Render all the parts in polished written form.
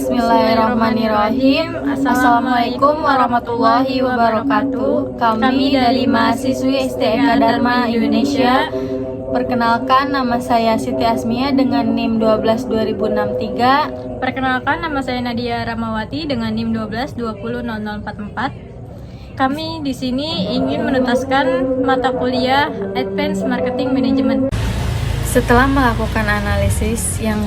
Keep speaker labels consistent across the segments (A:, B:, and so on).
A: Bismillahirrahmanirrahim. Assalamualaikum warahmatullahi wabarakatuh. Kami dari mahasiswi STEK Dharma Indonesia. Perkenalkan, nama saya Siti Asmia dengan NIM 12 2063.
B: Perkenalkan, nama saya Nadia Ramawati dengan NIM 12 200044. Kami di sini ingin menuntaskan mata kuliah Advanced Marketing Management.
A: Setelah melakukan analisis, yang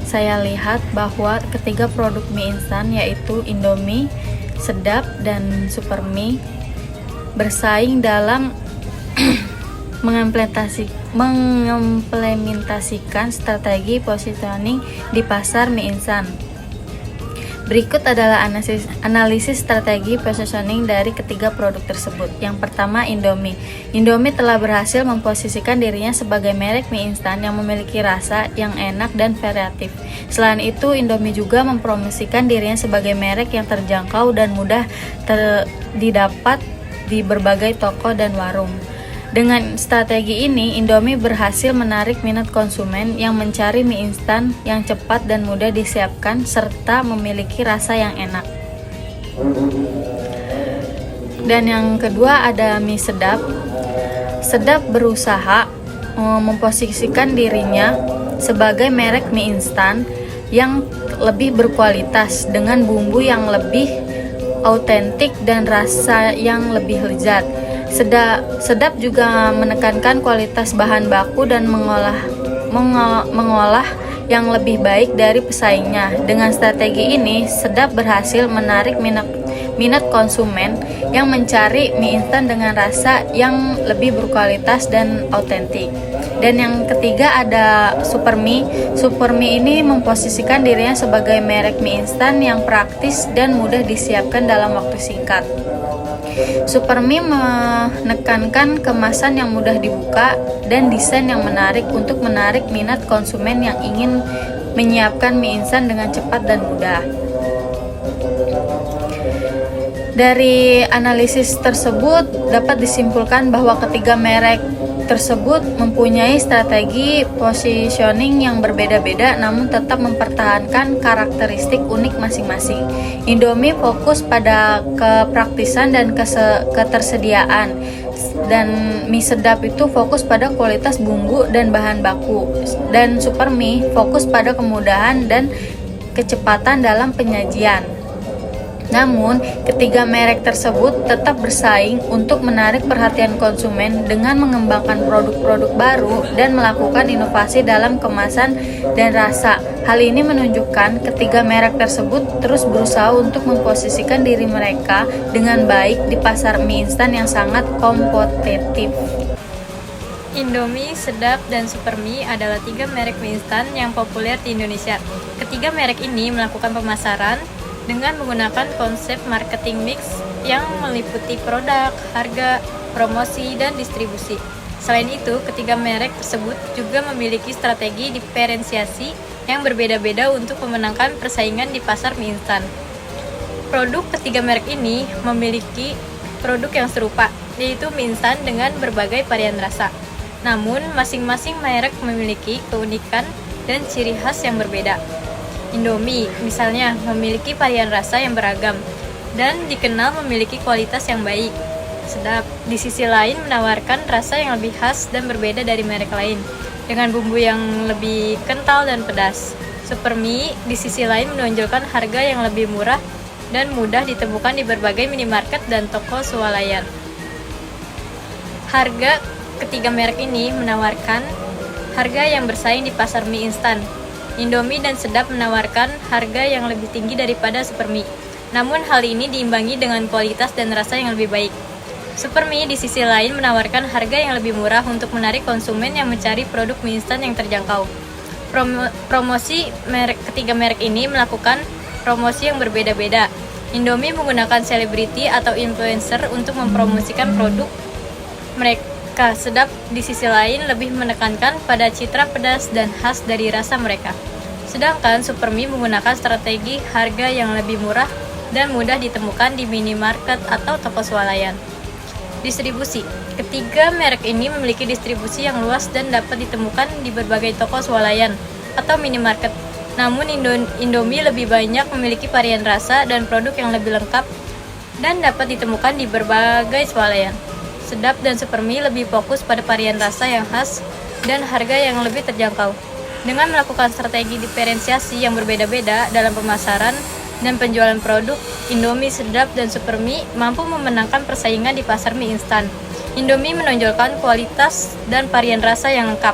A: saya lihat bahwa ketiga produk mie instan yaitu Indomie, Sedap, dan Supermie bersaing dalam mengimplementasikan strategi positioning di pasar mie instan. Berikut adalah analisis strategi positioning dari ketiga produk tersebut. Yang pertama, Indomie. Indomie telah berhasil memposisikan dirinya sebagai merek mie instan yang memiliki rasa yang enak dan variatif. Selain itu, Indomie juga mempromosikan dirinya sebagai merek yang terjangkau dan mudah didapat di berbagai toko dan warung. Dengan strategi ini, Indomie berhasil menarik minat konsumen yang mencari mie instan yang cepat dan mudah disiapkan serta memiliki rasa yang enak. Dan yang kedua ada mie Sedap. Sedap berusaha memposisikan dirinya sebagai merek mie instan yang lebih berkualitas dengan bumbu yang lebih autentik dan rasa yang lebih lezat. Sedap juga menekankan kualitas bahan baku dan mengolah yang lebih baik dari pesaingnya. Dengan strategi ini, Sedap berhasil menarik minat konsumen yang mencari mie instan dengan rasa yang lebih berkualitas dan autentik. Dan yang ketiga ada Supermie. Supermie ini memposisikan dirinya sebagai merek mie instan yang praktis dan mudah disiapkan dalam waktu singkat. Supermie menekankan kemasan yang mudah dibuka dan desain yang menarik untuk menarik minat konsumen yang ingin menyiapkan mie instan dengan cepat dan mudah. Dari analisis tersebut dapat disimpulkan bahwa ketiga merek tersebut mempunyai strategi positioning yang berbeda-beda namun tetap mempertahankan karakteristik unik masing-masing. Indomie fokus pada kepraktisan dan ketersediaan, dan mie Sedap itu fokus pada kualitas bumbu dan bahan baku, dan Supermie fokus pada kemudahan dan kecepatan dalam penyajian. Namun, ketiga merek tersebut tetap bersaing untuk menarik perhatian konsumen dengan mengembangkan produk-produk baru dan melakukan inovasi dalam kemasan dan rasa. Hal ini menunjukkan ketiga merek tersebut terus berusaha untuk memposisikan diri mereka dengan baik di pasar mie instan yang sangat kompetitif.
B: Indomie, Sedap, dan Supermie adalah tiga merek mie instan yang populer di Indonesia. Ketiga merek ini melakukan pemasaran dengan menggunakan konsep marketing mix yang meliputi produk, harga, promosi, dan distribusi. Selain itu, ketiga merek tersebut juga memiliki strategi diferensiasi yang berbeda-beda untuk memenangkan persaingan di pasar mie instan. Produk ketiga merek ini memiliki produk yang serupa, yaitu mie instan dengan berbagai varian rasa. Namun, masing-masing merek memiliki keunikan dan ciri khas yang berbeda. Indomie, misalnya, memiliki varian rasa yang beragam dan dikenal memiliki kualitas yang baik. Sedap, di sisi lain, menawarkan rasa yang lebih khas dan berbeda dari merek lain, dengan bumbu yang lebih kental dan pedas. Supermie, di sisi lain, menonjolkan harga yang lebih murah dan mudah ditemukan di berbagai minimarket dan toko swalayan. Harga ketiga merek ini menawarkan harga yang bersaing di pasar mie instan. Indomie dan Sedap menawarkan harga yang lebih tinggi daripada Supermie. Namun hal ini diimbangi dengan kualitas dan rasa yang lebih baik. Supermie di sisi lain menawarkan harga yang lebih murah untuk menarik konsumen yang mencari produk mie instan yang terjangkau. Promosi ketiga merek ini melakukan promosi yang berbeda-beda. Indomie menggunakan selebriti atau influencer untuk mempromosikan produk mereka. Sedap di sisi lain lebih menekankan pada citra pedas dan khas dari rasa mereka. Sedangkan Supermie menggunakan strategi harga yang lebih murah dan mudah ditemukan di minimarket atau toko swalayan. Distribusi. Ketiga merek ini memiliki distribusi yang luas dan dapat ditemukan di berbagai toko swalayan atau minimarket. Namun Indomie lebih banyak memiliki varian rasa dan produk yang lebih lengkap dan dapat ditemukan di berbagai swalayan. Sedap dan Supermie lebih fokus pada varian rasa yang khas dan harga yang lebih terjangkau. Dengan melakukan strategi diferensiasi yang berbeda-beda dalam pemasaran dan penjualan produk, Indomie Sedap dan Supermie mampu memenangkan persaingan di pasar mie instan. Indomie menonjolkan kualitas dan varian rasa yang lengkap.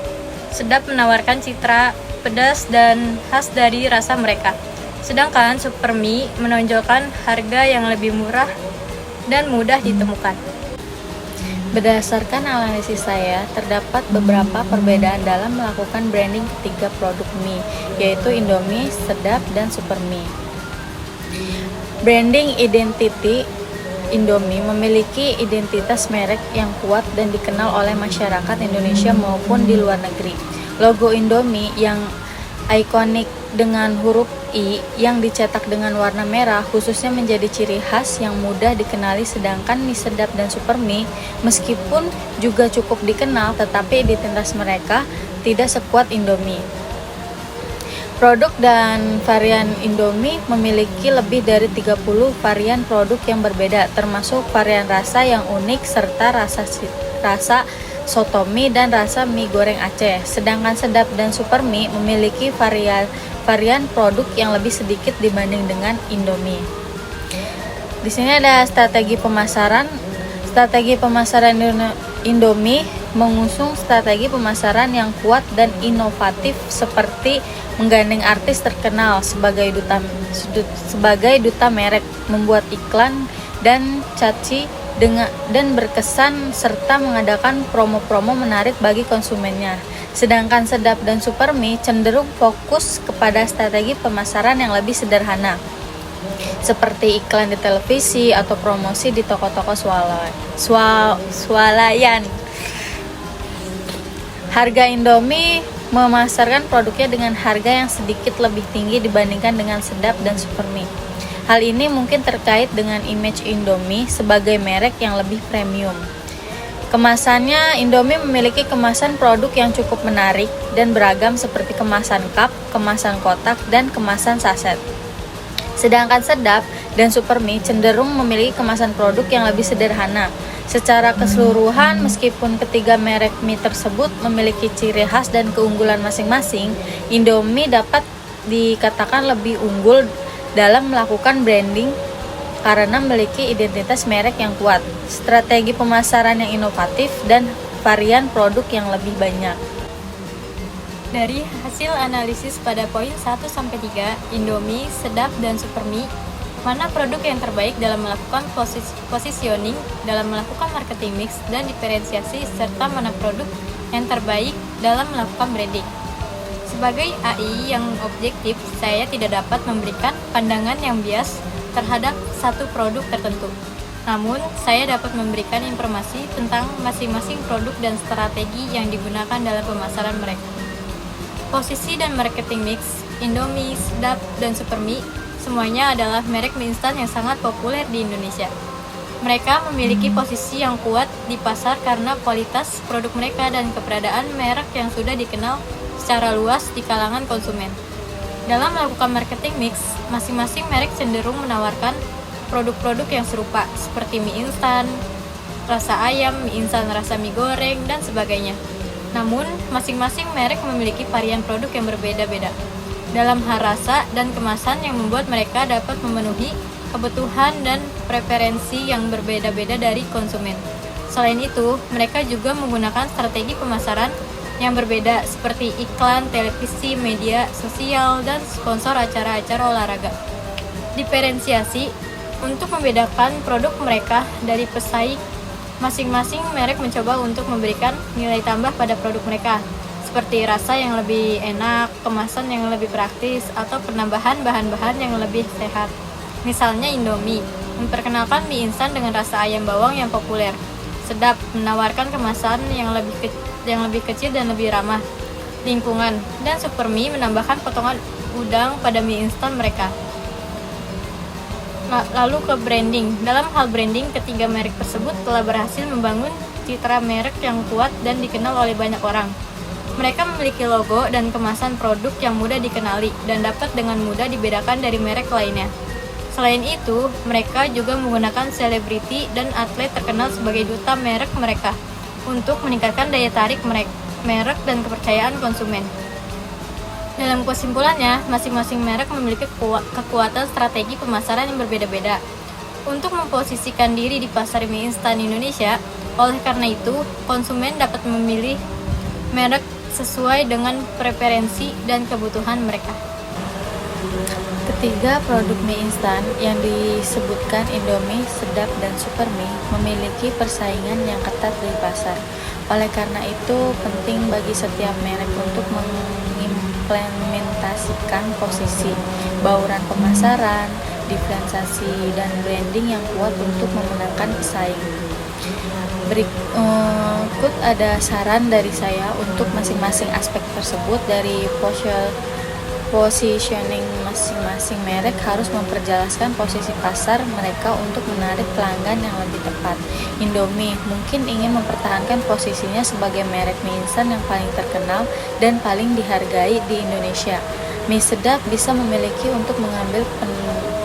B: Sedap menawarkan citra pedas dan khas dari rasa mereka. Sedangkan Supermie menonjolkan harga yang lebih murah dan mudah ditemukan.
A: Berdasarkan analisis saya, terdapat beberapa perbedaan dalam melakukan branding ketiga produk mie, yaitu Indomie, Sedap, dan Supermie. Branding identity Indomie memiliki identitas merek yang kuat dan dikenal oleh masyarakat Indonesia maupun di luar negeri. Logo Indomie yang ikonik dengan huruf I yang dicetak dengan warna merah khususnya menjadi ciri khas yang mudah dikenali, sedangkan mie Sedap dan Supermie meskipun juga cukup dikenal tetapi identitas mereka tidak sekuat Indomie. Produk dan varian Indomie memiliki lebih dari 30 varian produk yang berbeda, termasuk varian rasa yang unik serta rasa soto mie dan rasa mie goreng Aceh. Sedangkan Sedap dan Supermie memiliki varian produk yang lebih sedikit dibanding dengan Indomie. Di sini ada strategi pemasaran. Strategi pemasaran Indomie mengusung strategi pemasaran yang kuat dan inovatif seperti menggandeng artis terkenal sebagai duta merek, membuat iklan dan caci dan berkesan serta mengadakan promo-promo menarik bagi konsumennya. Sedangkan Sedap dan Supermie cenderung fokus kepada strategi pemasaran yang lebih sederhana, seperti iklan di televisi atau promosi di toko-toko swalayan. Harga Indomie memasarkan produknya dengan harga yang sedikit lebih tinggi dibandingkan dengan Sedap dan Supermie. Hal ini mungkin terkait dengan image Indomie sebagai merek yang lebih premium. Kemasannya, Indomie memiliki kemasan produk yang cukup menarik dan beragam seperti kemasan cup, kemasan kotak, dan kemasan saset. Sedangkan Sedap dan Supermie cenderung memiliki kemasan produk yang lebih sederhana. Secara keseluruhan, meskipun ketiga merek mie tersebut memiliki ciri khas dan keunggulan masing-masing, Indomie dapat dikatakan lebih unggul dalam melakukan branding karena memiliki identitas merek yang kuat, strategi pemasaran yang inovatif, dan varian produk yang lebih banyak.
B: Dari hasil analisis pada poin 1-3, Indomie, Sedap, dan Supermie, mana produk yang terbaik dalam melakukan positioning, dalam melakukan marketing mix dan diferensiasi, serta mana produk yang terbaik dalam melakukan branding. Sebagai AI yang objektif, saya tidak dapat memberikan pandangan yang bias terhadap satu produk tertentu. Namun, saya dapat memberikan informasi tentang masing-masing produk dan strategi yang digunakan dalam pemasaran mereka. Posisi dan marketing mix Indomie, Sedap, dan Supermie semuanya adalah merek mie instan yang sangat populer di Indonesia. Mereka memiliki posisi yang kuat di pasar karena kualitas produk mereka dan keberadaan merek yang sudah dikenal secara luas di kalangan konsumen. Dalam melakukan marketing mix, masing-masing merek cenderung menawarkan produk-produk yang serupa seperti mie instan, rasa ayam, mie instan rasa mie goreng, dan sebagainya. Namun, masing-masing merek memiliki varian produk yang berbeda-beda dalam hal rasa dan kemasan yang membuat mereka dapat memenuhi kebutuhan dan preferensi yang berbeda-beda dari konsumen. Selain itu, mereka juga menggunakan strategi pemasaran yang berbeda seperti iklan, televisi, media sosial, dan sponsor acara-acara olahraga. Diferensiasi untuk membedakan produk mereka dari pesaing, masing-masing merek mencoba untuk memberikan nilai tambah pada produk mereka, seperti rasa yang lebih enak, kemasan yang lebih praktis, atau penambahan bahan-bahan yang lebih sehat. Misalnya Indomie memperkenalkan mie instan dengan rasa ayam bawang yang populer. Sedap menawarkan kemasan yang lebih kecil dan lebih ramah lingkungan, dan Supermie menambahkan potongan udang pada mie instan mereka. Lalu ke branding. Dalam hal branding, ketiga merek tersebut telah berhasil membangun citra merek yang kuat dan dikenal oleh banyak orang. Mereka memiliki logo dan kemasan produk yang mudah dikenali dan dapat dengan mudah dibedakan dari merek lainnya. Selain itu, mereka juga menggunakan selebriti dan atlet terkenal sebagai duta merek mereka untuk meningkatkan daya tarik merek dan kepercayaan konsumen. Dalam kesimpulannya, masing-masing merek memiliki kekuatan strategi pemasaran yang berbeda-beda untuk memposisikan diri di pasar mie instan Indonesia. Oleh karena itu, konsumen dapat memilih merek sesuai dengan preferensi dan kebutuhan mereka.
A: Ketiga produk mie instan yang disebutkan Indomie, Sedap, dan Supermie memiliki persaingan yang ketat di pasar. Oleh karena itu, penting bagi setiap merek untuk mengimplementasikan posisi, bauran pemasaran, diferensiasi, dan branding yang kuat untuk memenangkan pesaing. Berikut ada saran dari saya untuk masing-masing aspek tersebut. Dari positioning, masing-masing merek harus memperjelaskan posisi pasar mereka untuk menarik pelanggan yang lebih tepat. Indomie mungkin ingin mempertahankan posisinya sebagai merek mie instan yang paling terkenal dan paling dihargai di Indonesia. Mie Sedap bisa memiliki untuk mengambil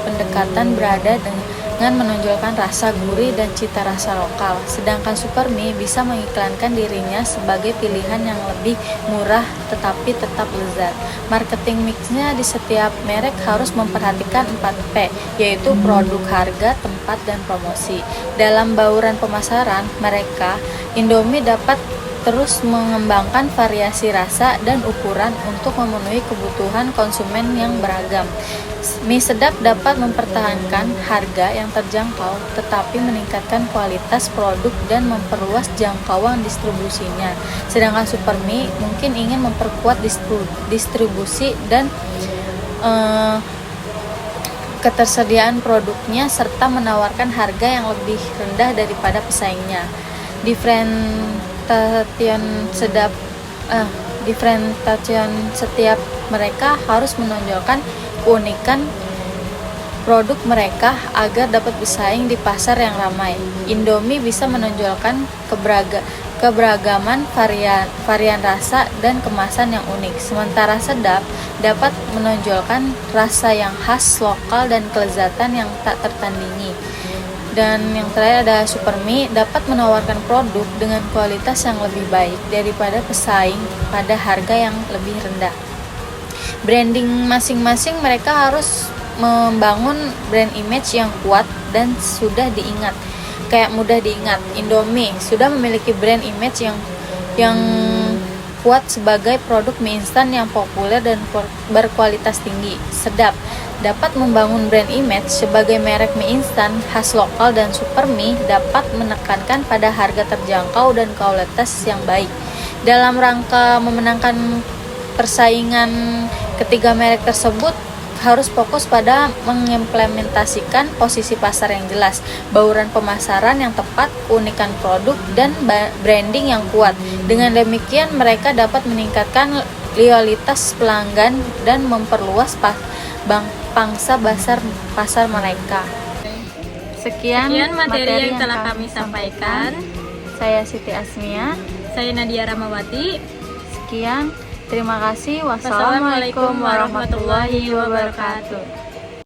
A: pendekatan berada dengan menonjolkan rasa gurih dan cita rasa lokal. Sedangkan Supermie bisa mengiklankan dirinya sebagai pilihan yang lebih murah tetapi tetap lezat. Marketing mixnya di setiap merek harus memperhatikan 4P, yaitu produk, harga, tempat, dan promosi. Dalam bauran pemasaran mereka, Indomie dapat terus mengembangkan variasi rasa dan ukuran untuk memenuhi kebutuhan konsumen yang beragam. Mie Sedap dapat mempertahankan harga yang terjangkau tetapi meningkatkan kualitas produk dan memperluas jangkauan distribusinya. Sedangkan Supermie mungkin ingin memperkuat distribusi dan ketersediaan produknya serta menawarkan harga yang lebih rendah daripada pesaingnya. Diferensiation setiap mereka harus menonjolkan keunikan produk mereka agar dapat bersaing di pasar yang ramai. Indomie bisa menonjolkan keberagaman varian rasa dan kemasan yang unik, sementara Sedap dapat menonjolkan rasa yang khas lokal dan kelezatan yang tak tertandingi. Dan yang terakhir ada Supermie, dapat menawarkan produk dengan kualitas yang lebih baik daripada pesaing pada harga yang lebih rendah. Branding masing-masing mereka harus membangun brand image yang kuat dan mudah diingat. Indomie sudah memiliki brand image yang kuat sebagai produk mie instan yang populer dan berkualitas tinggi. Sedap dapat membangun brand image sebagai merek mie instan khas lokal, dan Supermie dapat menekankan pada harga terjangkau dan kualitas yang baik. Dalam rangka memenangkan persaingan, ketiga merek tersebut harus fokus pada mengimplementasikan posisi pasar yang jelas, bauran pemasaran yang tepat, keunikan produk, dan branding yang kuat. Dengan demikian, mereka dapat meningkatkan loyalitas pelanggan dan memperluas pangsa pasar mereka. Sekian
B: materi yang telah kami sampaikan.
A: Saya Siti Asmia.
B: Saya Nadia Ramawati.
A: Sekian. Terima kasih. Wassalamualaikum warahmatullahi wabarakatuh.